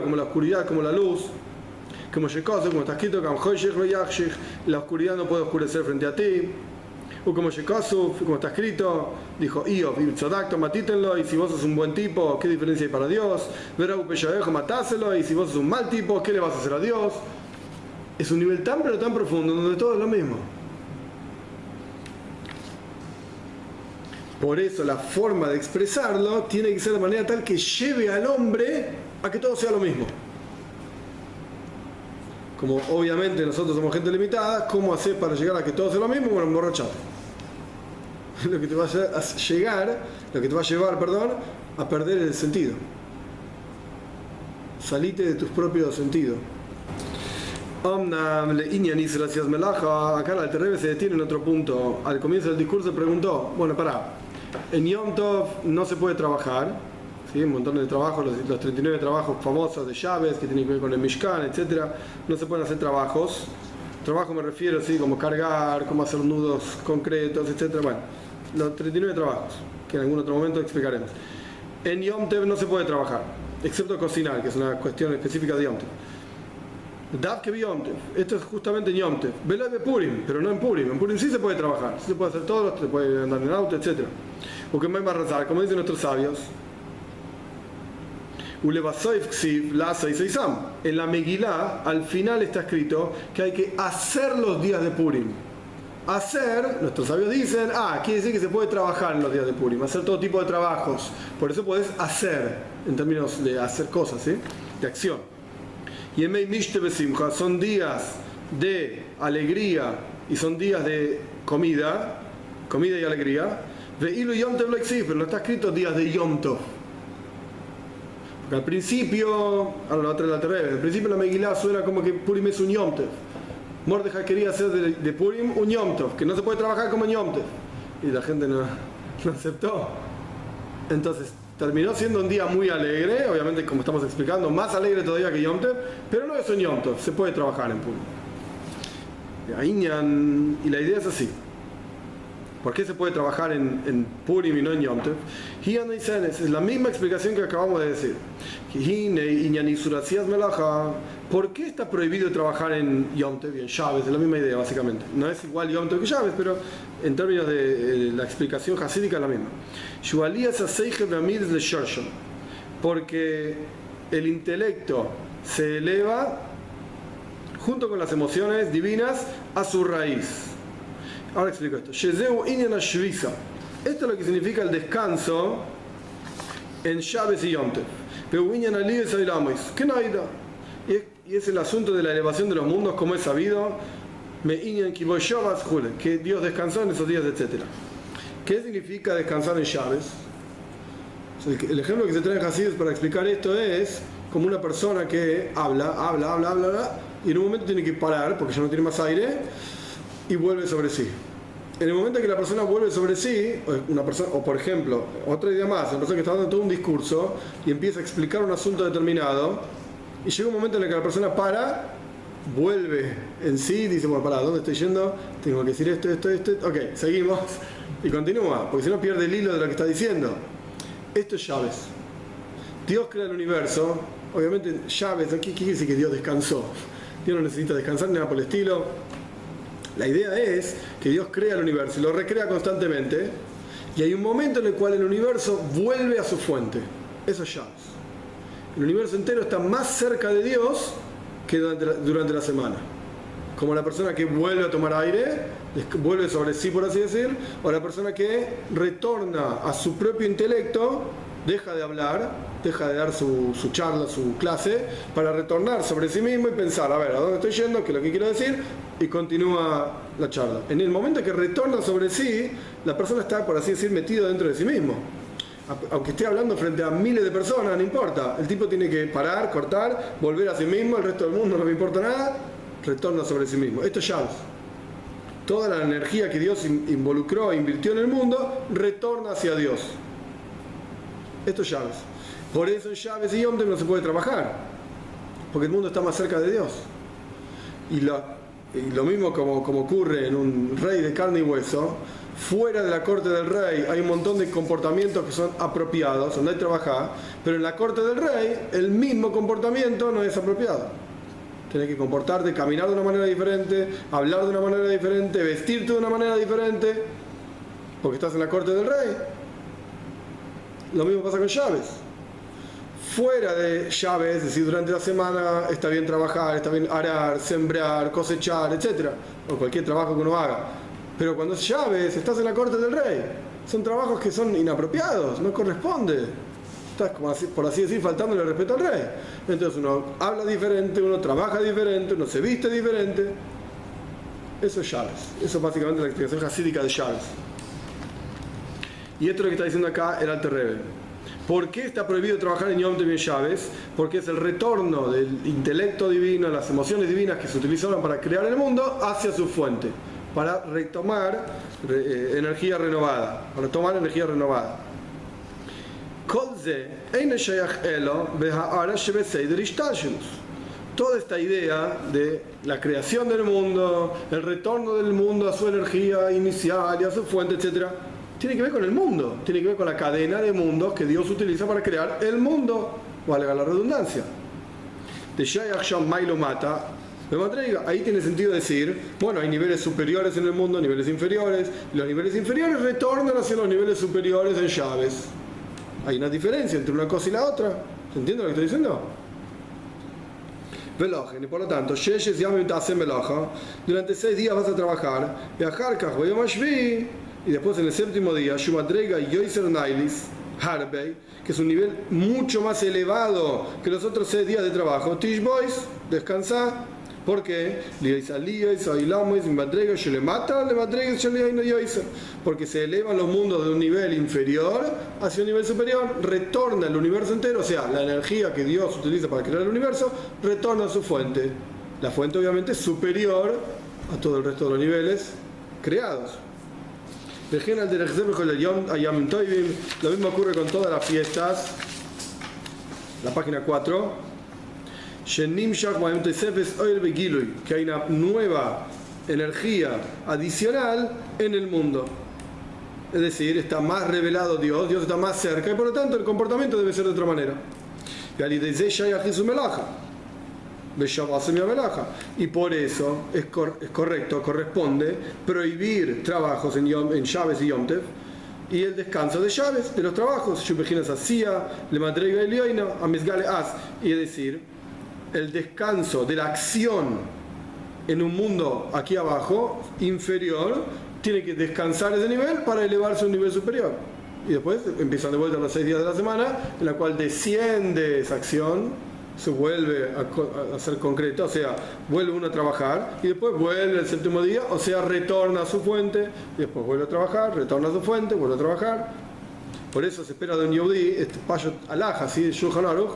como la oscuridad, como la luz, como está escrito, la oscuridad no puede oscurecer frente a ti. O como está escrito, dijo Iov, matítenlo, y si vos sos un buen tipo, ¿qué diferencia hay para Dios? Matáselo, y si vos sos un mal tipo, ¿qué le vas a hacer a Dios? Es un nivel tan pero tan profundo, donde todo es lo mismo. Por eso la forma de expresarlo tiene que ser de manera tal que lleve al hombre a que todo sea lo mismo. Como obviamente nosotros somos gente limitada, ¿cómo hacer para llegar a que todo sea lo mismo? Bueno, emborrachate. Lo que te va a llevar, a perder el sentido. Salite de tus propios sentidos. Acá el Alter Rebbe se detiene en otro punto. Al comienzo del discurso preguntó, bueno, en Yom Tov no se puede trabajar, ¿sí? Un montón de trabajos, los 39 trabajos famosos de Chávez que tienen que ver con el Mishkan, etc. No se pueden hacer trabajos. Trabajo me refiero, ¿sí? Como cargar, como hacer nudos concretos, etc. Bueno, los 39 trabajos, que en algún otro momento explicaremos. En Yom Tov no se puede trabajar. excepto cocinar, que es una cuestión específica de Yom Tov. Dav que Yom Tov, esto es justamente Yom Tov. Vela de Purim, pero no en Purim. En Purim sí se puede trabajar, sí se puede hacer todo, se puede andar en el auto, etc. O que más razar, como dicen nuestros sabios. En la Megilá, al final está escrito que hay que hacer los días de Purim. Hacer, nuestros sabios dicen, quiere decir que se puede trabajar en los días de Purim, hacer todo tipo de trabajos. Por eso podés hacer, en términos de hacer cosas, ¿sí? De acción. Y en Mei Mishte Besimcha son días de alegría y son días de comida y alegría. Ve'ilu Yom Tov lo existe, pero no está escrito días de Yom Tov. Porque al principio, ahora lo va a traer la Terebe, al principio la Megilá suena como que Purim es un Yom Tov. Mordejai quería hacer de Purim un Yom Tov, que no se puede trabajar como Yom Tov. Y la gente no aceptó. Entonces terminó siendo un día muy alegre, obviamente como estamos explicando, más alegre todavía que Yom Tov, pero no es un Yom Tov, se puede trabajar en Purim. Y la idea es así. ¿Por qué se puede trabajar en Purim y no en Yom Tov? Es la misma explicación que acabamos de decir. ¿Por qué está prohibido trabajar en Yom Tov y en Shabbos? Es la misma idea, básicamente. No es igual Yom Tov que Shabbos, pero en términos de la explicación hasídica es la misma. Porque el intelecto se eleva junto con las emociones divinas a su raíz. Ahora explico esto. Esto es lo que significa el descanso en Shabbos y Yom Tov. Y es el asunto de la elevación de los mundos, como es sabido, que Dios descansó en esos días, etc. ¿Qué significa descansar en Shabbos? El ejemplo que se trae en Hasidus para explicar esto es como una persona que habla, y en un momento tiene que parar porque ya no tiene más aire y vuelve sobre sí. En el momento que la persona vuelve sobre sí, o por ejemplo, otra idea más, una persona que está dando todo un discurso y empieza a explicar un asunto determinado, y llega un momento en el que la persona para, vuelve en sí, dice, bueno, para, ¿dónde estoy yendo? Tengo que decir esto, ok, seguimos, y continúa, porque si no pierde el hilo de lo que está diciendo. Esto es Shabbos. Dios crea el universo, obviamente Shabbos, ¿qué quiere decir que Dios descansó? Dios no necesita descansar ni nada por el estilo. La idea es que Dios crea el universo y lo recrea constantemente, y hay un momento en el cual el universo vuelve a su fuente. Eso es Shabbos. El universo entero está más cerca de Dios que durante la semana. Como la persona que vuelve a tomar aire, vuelve sobre sí, por así decir, o la persona que retorna a su propio intelecto, deja de hablar, deja de dar su charla, su clase, para retornar sobre sí mismo y pensar, a ver, ¿a dónde estoy yendo? ¿Qué es lo que quiero decir? Y continúa la charla. En el momento que retorna sobre sí, la persona está, por así decir, metido dentro de sí mismo. Aunque esté hablando frente a miles de personas, no importa. El tipo tiene que parar, cortar, volver a sí mismo, el resto del mundo no me importa nada, retorna sobre sí mismo. Esto es Shabbos. Toda la energía que Dios involucró e invirtió en el mundo, retorna hacia Dios. Esto es Shabbos. Por eso en Shabbos y Yom Tov no se puede trabajar, porque el mundo está más cerca de Dios. Y lo mismo como ocurre en un rey de carne y hueso, fuera de la corte del rey hay un montón de comportamientos que son apropiados, donde hay que trabajar, pero en la corte del rey el mismo comportamiento no es apropiado. Tienes que comportarte, caminar de una manera diferente, hablar de una manera diferente, vestirte de una manera diferente, porque estás en la corte del rey. Lo mismo pasa con Shabbos. Fuera de Shabbos, es decir, durante la semana está bien trabajar, está bien arar, sembrar, cosechar, etc. O cualquier trabajo que uno haga. Pero cuando es Shabbos, estás en la corte del rey. Son trabajos que son inapropiados, no corresponde. Estás, por así decir, faltándole el respeto al rey. Entonces uno habla diferente, uno trabaja diferente, uno se viste diferente. Eso es Shabbos. Eso es básicamente la explicación hasídica de Shabbos. Y esto es lo que está diciendo acá el Alter Rebbe. ¿Por qué está prohibido trabajar en Yom Tov y en Shabbos? Porque es el retorno del intelecto divino, las emociones divinas que se utilizaron para crear el mundo hacia su fuente, para retomar energía renovada, para tomar energía renovada. Toda esta idea de la creación del mundo, el retorno del mundo a su energía inicial y a su fuente, etc., tiene que ver con el mundo, tiene que ver con la cadena de mundos que Dios utiliza para crear el mundo. valga la redundancia. De Shayach Sham Mailo Mata, ahí tiene sentido decir, bueno, hay niveles superiores en el mundo, niveles inferiores, y los niveles inferiores retornan hacia los niveles superiores en llaves. Hay una diferencia entre una cosa y la otra. ¿Se entiende lo que estoy diciendo? Velojen, y por lo tanto, durante 6 días vas a trabajar, y después en el séptimo día, que es un nivel mucho más elevado que los otros 6 días de trabajo. Tish Boys, descansa. ¿Por qué? Porque se elevan los mundos de un nivel inferior hacia un nivel superior, retorna el universo entero, o sea, la energía que Dios utiliza para crear el universo, retorna a su fuente. La fuente obviamente es superior a todo el resto de los niveles creados. Lo mismo ocurre con todas las fiestas. La página 4. Que hay una nueva energía adicional en el mundo. Es decir, está más revelado Dios está más cerca y por lo tanto el comportamiento debe ser de otra manera. Y por eso es correcto, corresponde prohibir trabajos en Shabbos y Yom Tov y el descanso de Shabbos, de los trabajos, y es decir, el descanso de la acción en un mundo aquí abajo, inferior, tiene que descansar ese nivel para elevarse a un nivel superior. Y después empiezan de vuelta los 6 días de la semana, en la cual desciende esa acción, se vuelve a ser concreta, o sea, vuelve uno a trabajar, y después vuelve el séptimo día, o sea, retorna a su fuente, y después vuelve a trabajar, retorna a su fuente, vuelve a trabajar. Por eso se espera de un Yehudí, este payo alhaja, ¿sí? De Shulchan Aruch,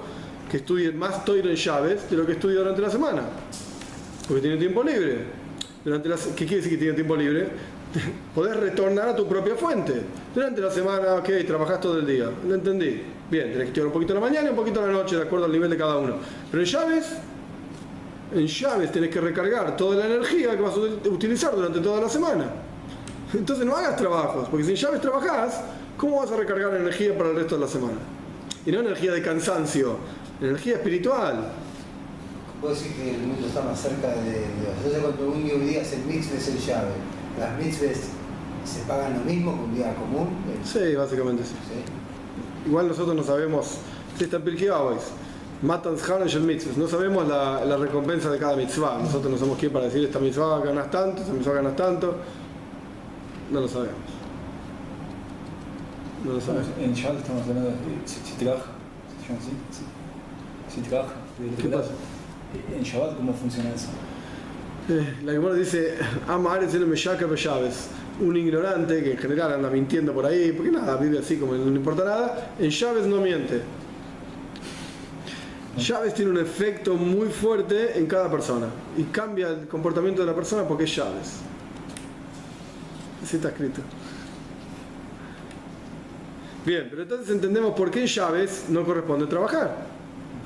que estudie más Toira en Shabbos de lo que estudia durante la semana, porque tiene tiempo libre. ¿Qué quiere decir que tiene tiempo libre? Podés retornar a tu propia fuente. Durante la semana, ok, trabajás todo el día, lo entendí. Bien, tenés que estudiar un poquito en la mañana y un poquito en la noche, de acuerdo al nivel de cada uno. Pero en Shabbos tenés que recargar toda la energía que vas a utilizar durante toda la semana. Entonces no hagas trabajos, porque si en Shabbos trabajás, ¿cómo vas a recargar energía para el resto de la semana? Y no energía de cansancio, energía espiritual. Puedo decir que el mundo está más cerca de Dios. Entonces cuando un día hace el mitzvah el Shabbos, las mitzvahs se pagan lo mismo que un día común. Sí, básicamente sí. Igual nosotros no sabemos, si está en Pirkei Avos, Matan Zharan Shel Mitzvahs, no sabemos la recompensa de cada mitzvah. Nosotros no somos quien para decir esta mitzvah ganas tanto, esta mitzvah ganas tanto. No lo sabemos. No lo sabemos. En Shabbat estamos hablando de Sitraj. Sitraj. ¿Qué pasa? En Shabbat, ¿cómo funciona eso? La Gemara dice, un ignorante que en general anda mintiendo por ahí, porque nada, vive así como no le importa nada, en Shabbos no miente. Shabbos tiene un efecto muy fuerte en cada persona y cambia el comportamiento de la persona porque es Shabbos. Así está escrito. Bien, pero entonces entendemos por qué en Shabbos no corresponde trabajar.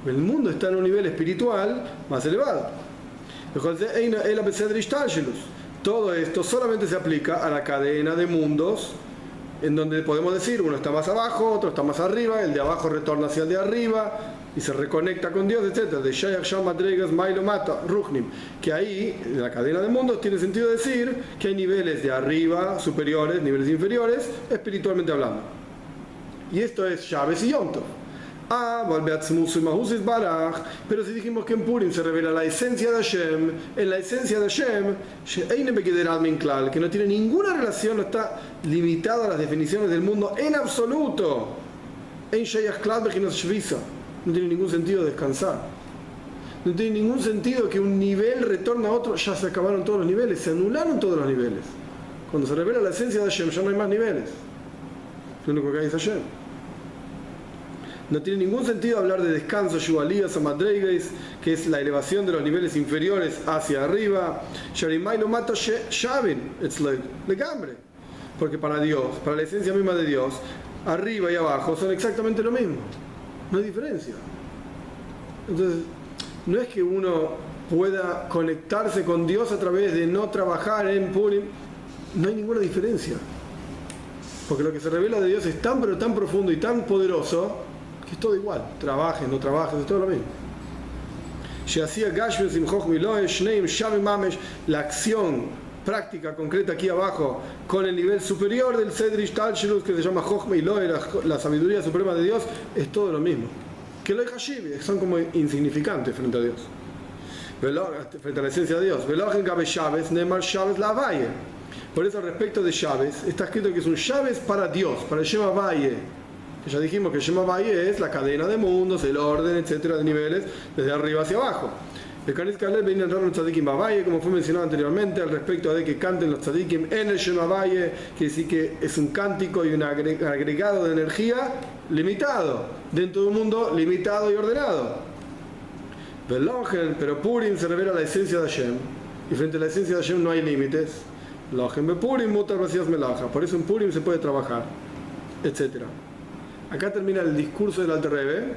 El mundo está en un nivel espiritual más elevado. Todo esto solamente se aplica a la cadena de mundos, en donde podemos decir uno está más abajo, otro está más arriba, el de abajo retorna hacia el de arriba y se reconecta con Dios, etc. De Shayach Sham Madregas Mailo Mata Ruchnim, que ahí en la cadena de mundos tiene sentido decir que hay niveles de arriba superiores, niveles inferiores, espiritualmente hablando. Y esto es Shabbos y Yom Tov. Pero si dijimos que en Purim se revela la esencia de Hashem, en la esencia de Hashem, que no tiene ninguna relación, no está limitado a las definiciones del mundo en absoluto. No tiene ningún sentido descansar. No tiene ningún sentido que un nivel retorne a otro. Ya se acabaron todos los niveles, se anularon todos los niveles. Cuando se revela la esencia de Hashem, ya no hay más niveles. Lo único que hay es Hashem. No tiene ningún sentido hablar de descanso, Yuvalías o Madreiges, que es la elevación de los niveles inferiores hacia arriba. Porque para Dios, para la esencia misma de Dios, arriba y abajo son exactamente lo mismo. No hay diferencia. Entonces, no es que uno pueda conectarse con Dios a través de no trabajar en Purim. No hay ninguna diferencia. Porque lo que se revela de Dios es tan pero tan profundo y tan poderoso que es todo igual, trabajes, no trabajes, es todo lo mismo. La acción práctica, concreta aquí abajo, con el nivel superior del Sedrish Talshilus, que se llama Jochma y Loe, la sabiduría suprema de Dios, es todo lo mismo. Que Loe Hashiv, son como insignificantes frente a Dios, frente a la esencia de Dios. Por eso, respecto de Shabbos, está escrito que es un Shabbos para Dios, para el Shema Valle. Que ya dijimos que el Shema Valle es la cadena de mundos, el orden, etcétera, de niveles, desde arriba hacia abajo. El Kanit Kalel viene a entrar en los tzadikim Valle, como fue mencionado anteriormente, al respecto de que canten los tzadikim en el Shema Valle, quiere decir que es un cántico y un agregado de energía limitado, dentro de un mundo limitado y ordenado. Pero Purim se revela la esencia de Hashem, y frente a la esencia de Hashem no hay límites. Por eso en Purim se puede trabajar, etc. Acá termina el discurso del Alter Rebbe,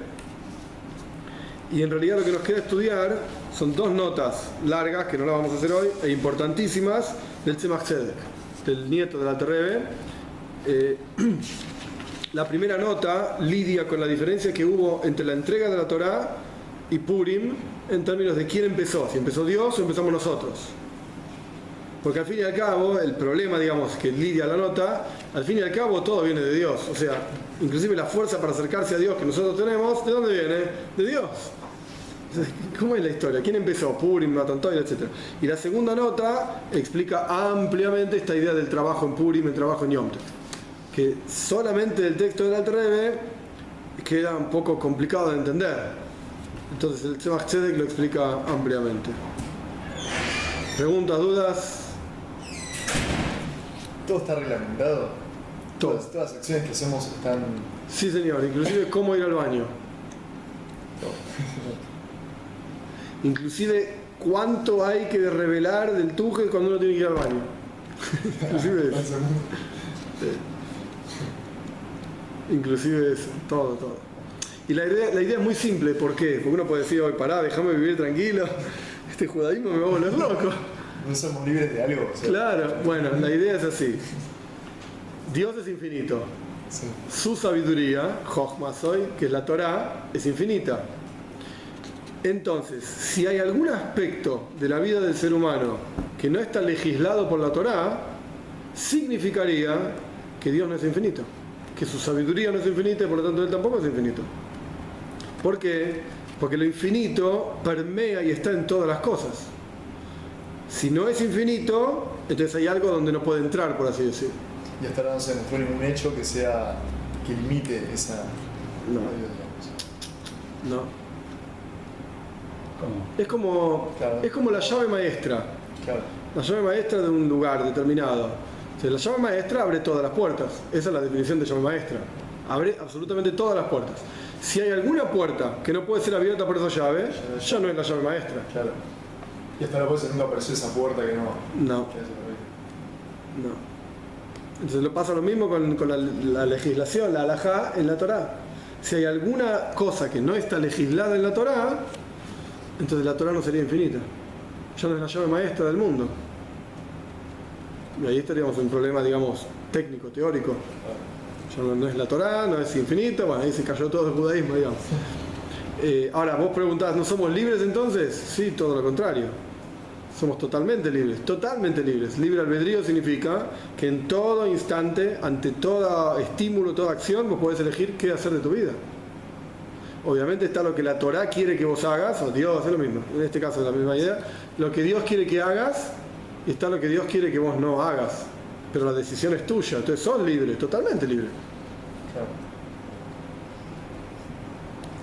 y en realidad lo que nos queda estudiar son dos notas largas, que no las vamos a hacer hoy, e importantísimas, del Tzemach Tzedek, del nieto del Alter Rebbe. La primera nota lidia con la diferencia que hubo entre la entrega de la Torá y Purim en términos de quién empezó, si empezó Dios o empezamos nosotros. Porque al fin y al cabo, el problema, digamos, que lidia la nota, al fin y al cabo todo viene de Dios. O sea, inclusive la fuerza para acercarse a Dios que nosotros tenemos, ¿de dónde viene? De Dios. ¿Cómo es la historia? ¿Quién empezó? Purim, Matan Torah, etc. Y la segunda nota explica ampliamente esta idea del trabajo en Purim, el trabajo en Yom Tov, que solamente el texto del Alter Rebbe queda un poco complicado de entender. Entonces el Tzemach Tzedek lo explica ampliamente. ¿Preguntas, dudas? ¿Todo está reglamentado? Todo. Todas las acciones que hacemos están... Sí, señor. Inclusive cómo ir al baño. Inclusive cuánto hay que revelar del tuje cuando uno tiene que ir al baño. Inclusive eso. Inclusive eso. Todo. Y la idea es muy simple. ¿Por qué? Porque uno puede decir, hoy pará, déjame vivir tranquilo. Este judaísmo me va a volver loco. No somos libres de algo. O sea. Claro, bueno, la idea es así. Dios es infinito. Sí. Su sabiduría, Jochma Soy, que es la Torá, es infinita. Entonces, si hay algún aspecto de la vida del ser humano que no está legislado por la Torá, significaría que Dios no es infinito, que su sabiduría no es infinita y por lo tanto Él tampoco es infinito. ¿Por qué? Porque lo infinito permea y está en todas las cosas. Si no es infinito, entonces hay algo donde no puede entrar, por así decir. Y hasta ahora no se demostró ningún hecho que limite esa... No. ¿Cómo? Es como la llave maestra. Claro. La llave maestra de un lugar determinado. O sea, la llave maestra abre todas las puertas. Esa es la definición de llave maestra. Abre absolutamente todas las puertas. Si hay alguna puerta que no puede ser abierta por esa llave, ya no es la llave maestra. Claro. Y hasta ahora nunca apareció esa puerta que no... No. Entonces pasa lo mismo con la legislación, la halajá en la Torá. Si hay alguna cosa que no está legislada en la Torá, entonces la Torá no sería infinita. Ya no es la llave maestra del mundo. Y ahí estaríamos en un problema, digamos, técnico, teórico. Ya no es la Torá, no es infinita, bueno, ahí se cayó todo el judaísmo, digamos. Ahora, vos preguntás, ¿no somos libres entonces? Sí, todo lo contrario. Somos totalmente libres, totalmente libres. Libre albedrío significa que en todo instante, ante todo estímulo, toda acción, vos podés elegir qué hacer de tu vida. Obviamente está lo que la Torá quiere que vos hagas, o Dios, es lo mismo, en este caso es la misma idea, lo que Dios quiere que hagas, y está lo que Dios quiere que vos no hagas. Pero la decisión es tuya, entonces sos libre, totalmente libre. Claro.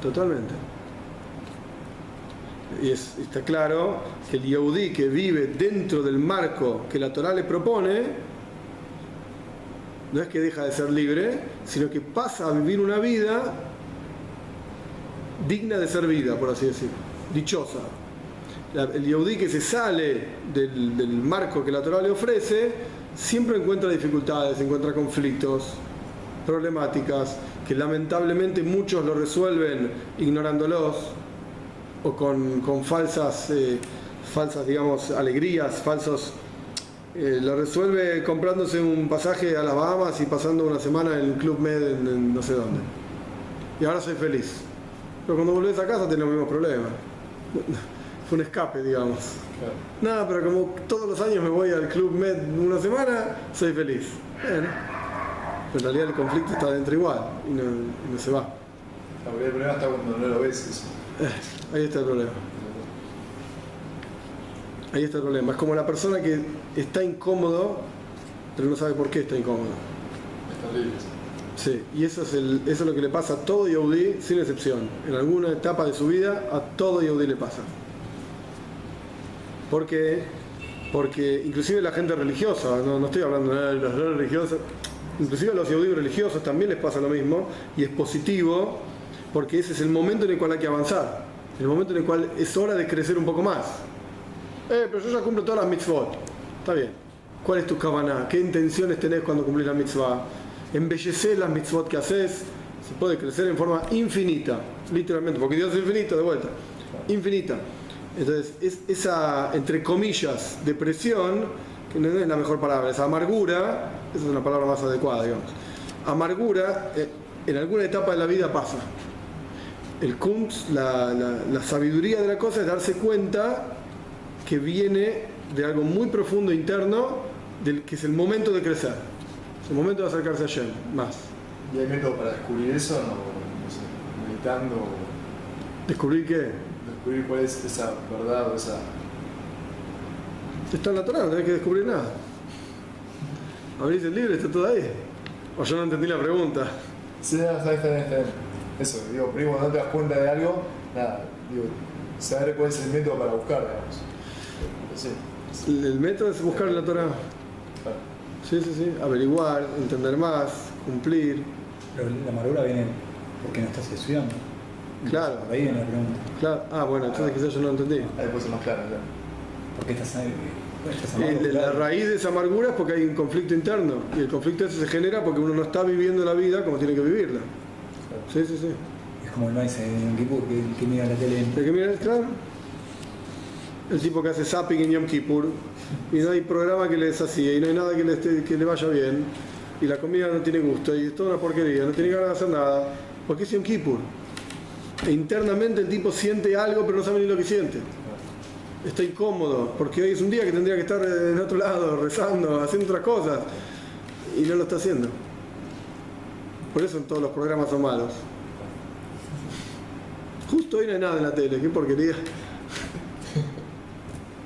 Totalmente. Y está claro que el Yehudí que vive dentro del marco que la Torá le propone, no es que deja de ser libre, sino que pasa a vivir una vida digna de ser vida, por así decirlo, dichosa. El Yehudí que se sale del marco que la Torá le ofrece, siempre encuentra dificultades, encuentra conflictos, problemáticas, que lamentablemente muchos lo resuelven ignorándolos, o con falsas, digamos, alegrías, lo resuelve comprándose un pasaje a las Bahamas y pasando una semana en el Club Med en no sé dónde. y ahora soy feliz. Pero cuando volvés a casa tenés los mismos problemas. Fue un escape, digamos. Claro. Nada, pero como todos los años me voy al Club Med una semana, soy feliz. Bueno, pero en realidad el conflicto está dentro igual y no se va. La mayoría del problema está cuando no lo ves eso. Ahí está el problema. Ahí está el problema. Es como la persona que está incómodo, pero no sabe por qué está incómodo. Es terrible. Sí, y eso es lo que le pasa a todo Yehudí, sin excepción. En alguna etapa de su vida, a todo Yehudí le pasa. ¿Por qué? Porque inclusive la gente religiosa, no estoy hablando de los no religiosos, inclusive a los Yehudí religiosos también les pasa lo mismo, y es positivo, porque ese es el momento en el cual hay que avanzar, el momento en el cual es hora de crecer un poco más. Pero yo ya cumplo todas las mitzvot. Está bien. ¿Cuál es tu kavaná? ¿Qué intenciones tenés cuando cumplís la mitzvah? Embellecer las mitzvot que haces. Se puede crecer en forma infinita, literalmente, porque Dios es infinito, de vuelta. Infinita. Entonces, esa, entre comillas, depresión, que no es la mejor palabra, esa amargura, esa es una palabra más adecuada, digamos. Amargura, en alguna etapa de la vida pasa. El kunz, la sabiduría de la cosa es darse cuenta que viene de algo muy profundo interno, que es el momento de crecer, es el momento de acercarse a Hashem, más. ¿Y hay método para descubrir eso? No sé, meditando. ¿Descubrir qué? Descubrir cuál es esa verdad o esa. Está en la Torah, no tenés que descubrir nada. Abrís el libro, está todo ahí. O yo no entendí la pregunta. Sí, está bien. Eso, digo, primo, no te das cuenta de algo, nada, digo, saber cuál es el método para buscar, digamos. Sí. El método es buscar en la Torah. Claro. Sí, averiguar, entender más, cumplir. Pero la amargura viene porque no estás estudiando. Claro. Por ahí viene la pregunta. Claro. Bueno, entonces quizás yo no entendí. Ahí puede ser más claro, claro. ¿Por qué estás amargo? La Claro. raíz de esa amargura es porque hay un conflicto interno. Y el conflicto ese se genera porque uno no está viviendo la vida como tiene que vivirla. Sí. Es como el maíz en Yom Kippur, que mira la tele. ¿El que mira? Claro. El tipo que hace zapping en Yom Kippur y no hay programa que le desafíe y no hay nada que le vaya bien y la comida no tiene gusto y es toda una porquería, no tiene ganas de hacer nada porque es Yom Kippur. E internamente el tipo siente algo pero no sabe ni lo que siente. Está incómodo porque hoy es un día que tendría que estar en otro lado, rezando, haciendo otras cosas y no lo está haciendo. Por eso todos los programas son malos. Justo hoy no hay nada en la tele, qué porquería.